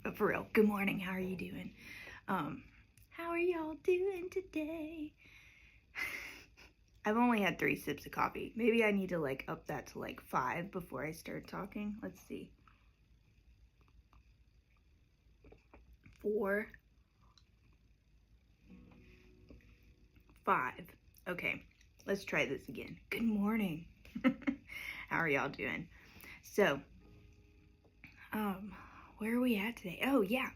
But for real, good morning. How are you doing? How are y'all doing today? I've only had 3 sips of coffee. Maybe I need to like up that to like 5 before I start talking. Let's see. 4, 5. Okay, let's try this again. Good morning. How are y'all doing? So, where are we at today? Oh yeah.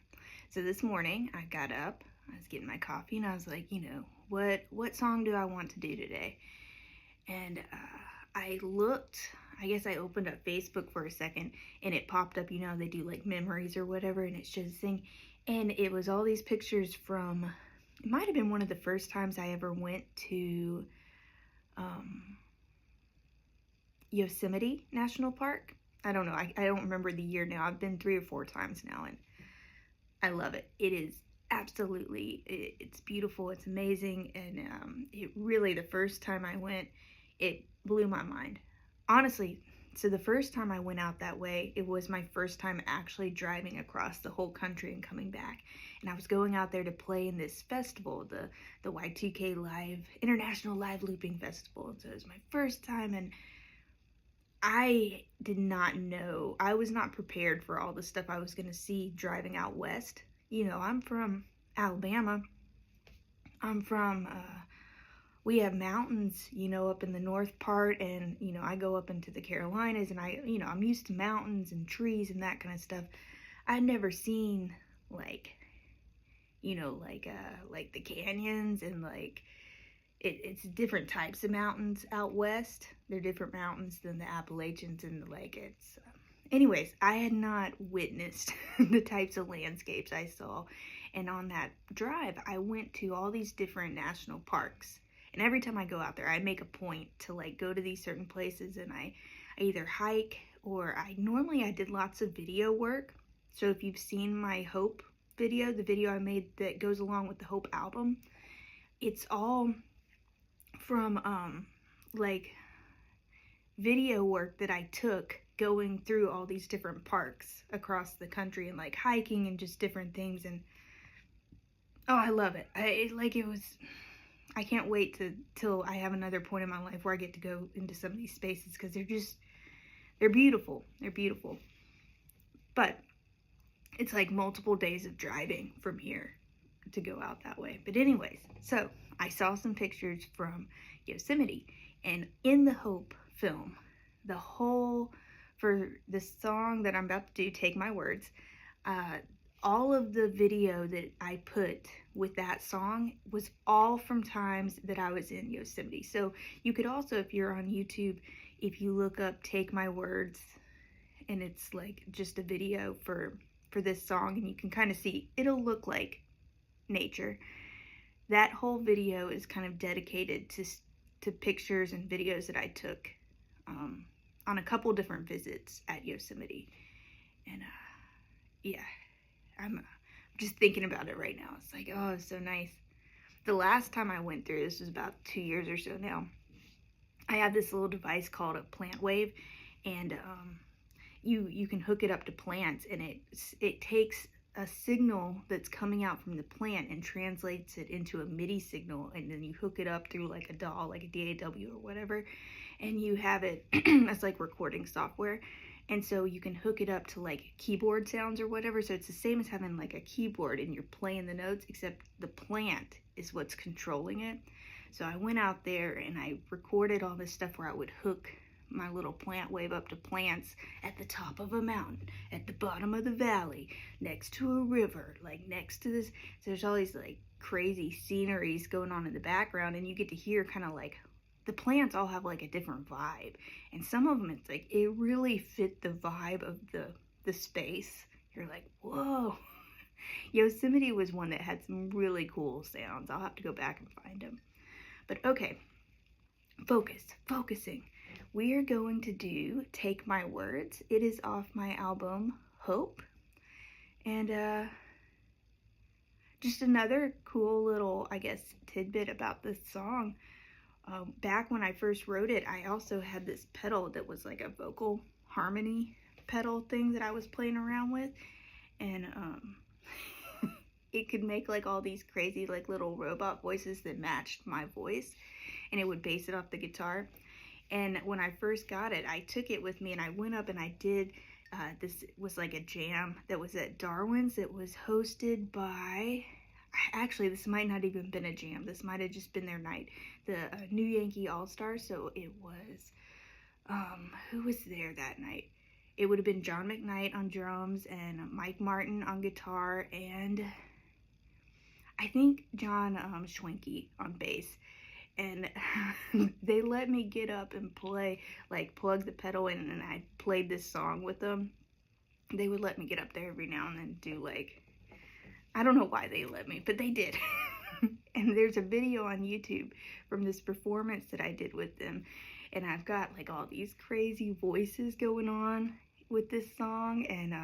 So this morning I got up, I was getting my coffee, and I was like, what song do I want to do today? And I looked, I guess I opened up Facebook for a second, and it popped up, they do like memories or whatever, and it's just a thing. And it was all these pictures from, it might have been one of the first times I ever went to Yosemite National Park. I don't know, I don't remember the year now. I've been 3 or 4 times now, and I love it. It is absolutely, it's beautiful, it's amazing, and it really, the first time I went, it blew my mind. Honestly, so the first time I went out that way, it was my first time actually driving across the whole country and coming back. And I was going out there to play in this festival, the Y2K Live, International Live Looping Festival. And so it was my first time, and I did not know, I was not prepared for all the stuff I was going to see driving out west. I'm from Alabama. I'm from, we have mountains, up in the north part, and, I go up into the Carolinas, and I'm used to mountains and trees and that kind of stuff. I'd never seen, like the canyons, and it's different types of mountains out west. They're different mountains than the Appalachians, and anyways, I had not witnessed the types of landscapes I saw. And on that drive, I went to all these different national parks. And every time I go out there, I make a point to go to these certain places, and I either hike, or I did lots of video work. So if you've seen my Hope video, the video I made that goes along with the Hope album, it's all from video work that I took going through all these different parks across the country, and hiking and just different things. And oh, I love it. I can't wait till I have another point in my life where I get to go into some of these spaces, because they're beautiful. They're beautiful. But it's multiple days of driving from here to go out that way. But anyways, so I saw some pictures from Yosemite, and in the Hope film, for the song that I'm about to do, Take My Words, all of the video that I put with that song was all from times that I was in Yosemite. So you could also, if you're on YouTube, if you look up Take My Words, and it's just a video for this song, and you can kind of see, it'll look like nature. That whole video is kind of dedicated to pictures and videos that I took on a couple different visits at Yosemite. And yeah, I'm just thinking about it right now. It's oh, it's so nice. The last time I went through, this was about 2 years or so now, I have this little device called a plant wave, and you can hook it up to plants, and it takes a signal that's coming out from the plant and translates it into a MIDI signal, and then you hook it up through a DAW, like a DAW or whatever, and you have it as recording software. And so you can hook it up to keyboard sounds or whatever. So it's the same as having a keyboard, and you're playing the notes, except the plant is what's controlling it. So I went out there and I recorded all this stuff where I would hook my little plant wave up to plants at the top of a mountain, at the bottom of the valley, next to a river, next to this. So there's all these crazy sceneries going on in the background, and you get to hear kind of the plants all have a different vibe, and some of them it's it really fit the vibe of the space. You're whoa. Yosemite was one that had some really cool sounds. I'll have to go back and find them. But okay, focusing. We are going to do Take My Words. It is off my album Hope, and just another cool little, I guess, tidbit about this song. Back when I first wrote it, I also had this pedal that was a vocal harmony pedal thing that I was playing around with. and it could make like all these crazy like little robot voices that matched my voice, and it would base it off the guitar. And when I first got it, I took it with me and I went up and I did this was like a jam that was at Darwin's. It was hosted by, actually this might not even been a jam, this might have just been their night, the New Yankee All Stars. So it was who was there that night? It would have been John McKnight on drums and Mike Martin on guitar, and I think John Schwenke on bass. And they let me get up and play, like plug the pedal in, and I played this song with them. They would let me get up there every now and then do like, I don't know why they let me, but they did. And there's a video on YouTube from this performance that I did with them, and I've got like all these crazy voices going on with this song, and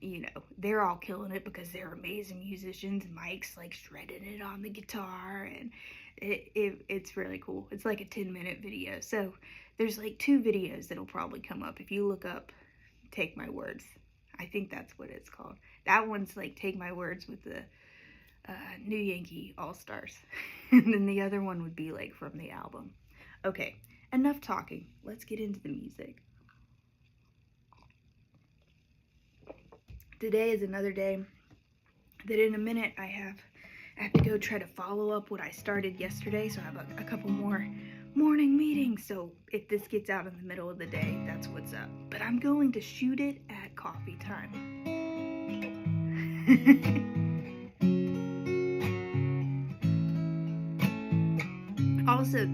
you know, they're all killing it because they're amazing musicians. Mike's like shredding it on the guitar, and it's really cool. It's like a 10-minute video. So there's like 2 videos that'll probably come up if you look up Take My Words. I think that's what it's called. That one's like Take My Words with the New Yankee All Stars. And then the other one would be like from the album. Okay, enough talking. Let's get into the music. Today is another day that in a minute I have to go try to follow up what I started yesterday, so I have a couple more morning meetings. So if this gets out in the middle of the day, that's what's up. But I'm going to shoot it at coffee time. Also,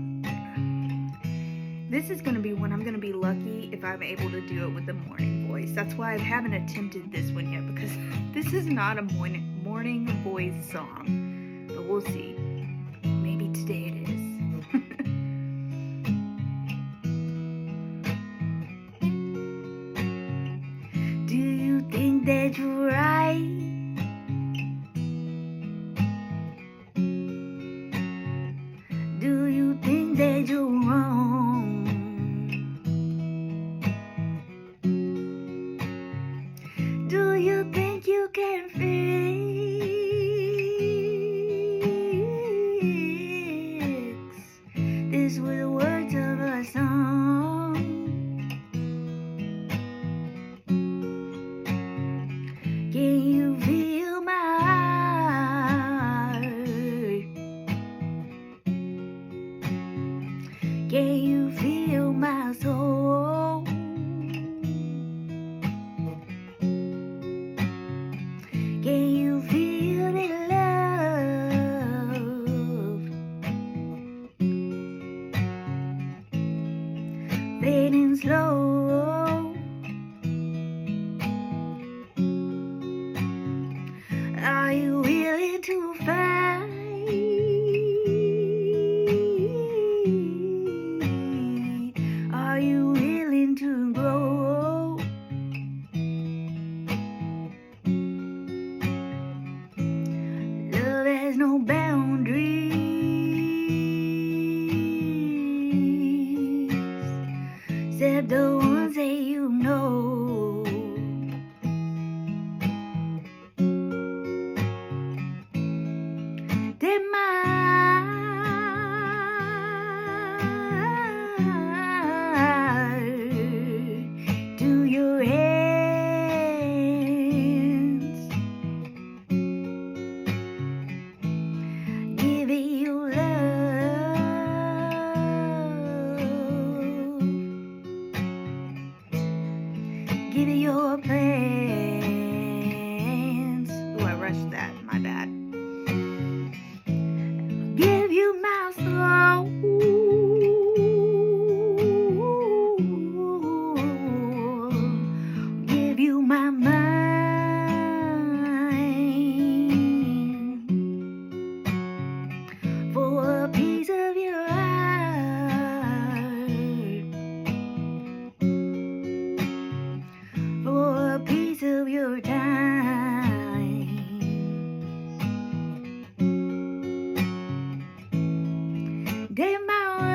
this is going to be one I'm going to be lucky if I'm able to do it with the morning voice. That's why I haven't attempted this one yet, because this is not a morning voice song. But we'll see. Maybe today it is. Do you think that you're right? Do you think that you're wrong? Do you think you can fix this with the words of a song? Can you feel my heart? Can you feel my soul? Can you feel the love fading slow? Are you willing to fight? Are you willing to grow? Love has no boundaries, except the ones that you know. Take my heart to your hands. Give it your love. Give it your plans. Oh, I rushed that. My bad. Give you my soul. Give you my mind. For a piece of your heart. For a piece of your time. Take my words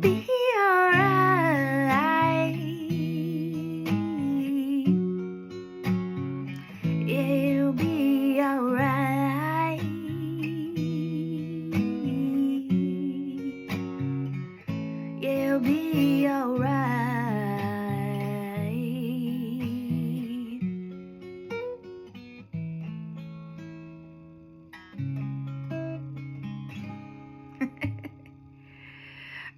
be alright. It'll be alright. It'll be alright.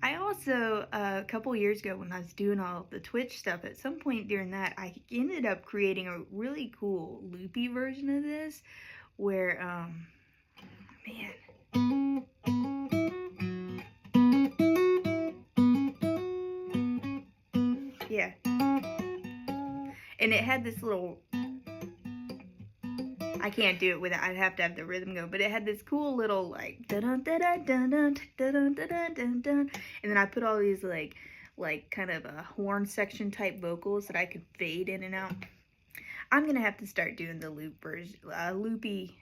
I also, a couple years ago when I was doing all the Twitch stuff, at some point during that, I ended up creating a really cool loopy version of this where, man. Yeah. And it had this little, I can't do it without, I'd have to have the rhythm go, but it had this cool little like dun dun dun dun dun dun dun dun dun, and then I put all these like kind of a horn section type vocals that I could fade in and out. I'm gonna have to start doing the loop version, loopy.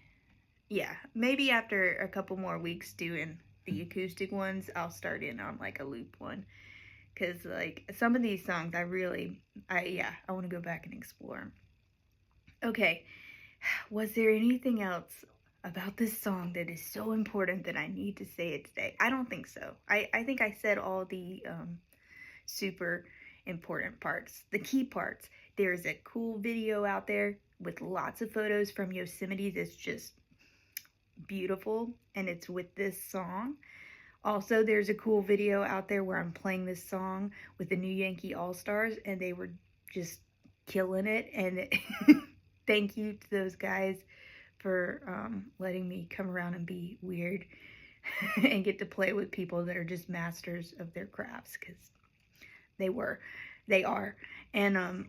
Yeah, maybe after a couple more weeks doing the acoustic ones, I'll start in on like a loop one, because like some of these songs I want to go back and explore them. Okay. Was there anything else about this song that is so important that I need to say it today? I don't think so. I think I said all the super important parts, the key parts. There's a cool video out there with lots of photos from Yosemite that's just beautiful, and it's with this song. Also, there's a cool video out there where I'm playing this song with the New Yankee All-Stars, and they were just killing it, and thank you to those guys for letting me come around and be weird and get to play with people that are just masters of their crafts, because they are. And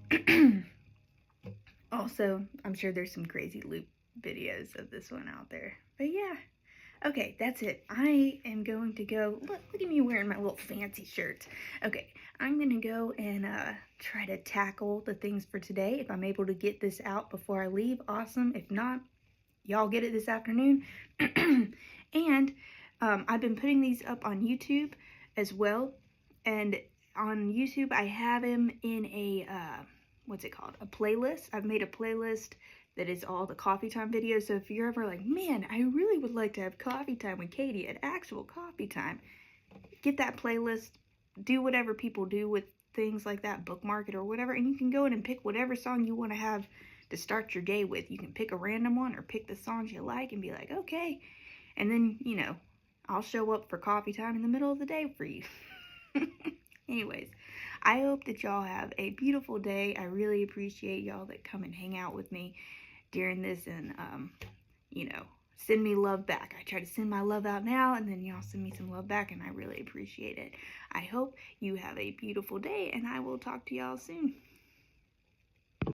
also, I'm sure there's some crazy loop videos of this one out there. But yeah. Okay, that's it. I am going to go. Look at me wearing my little fancy shirt. Okay, I'm going to go and try to tackle the things for today. If I'm able to get this out before I leave, awesome. If not, y'all get it this afternoon. And I've been putting these up on YouTube as well. And on YouTube, I have them in a, what's it called? A playlist. I've made a playlist that is all the coffee time videos. So if you're ever like, man, I really would like to have coffee time with Katie, at actual coffee time, get that playlist, do whatever people do with things like that, bookmark it or whatever, and you can go in and pick whatever song you want to have to start your day with. You can pick a random one or pick the songs you like and be like, okay. And then, you know, I'll show up for coffee time in the middle of the day for you. Anyways, I hope that y'all have a beautiful day. I really appreciate y'all that come and hang out with me during this, and you know, send me love back. I try to send my love out now, and then y'all send me some love back, and I really appreciate it. I hope you have a beautiful day, and I will talk to y'all soon.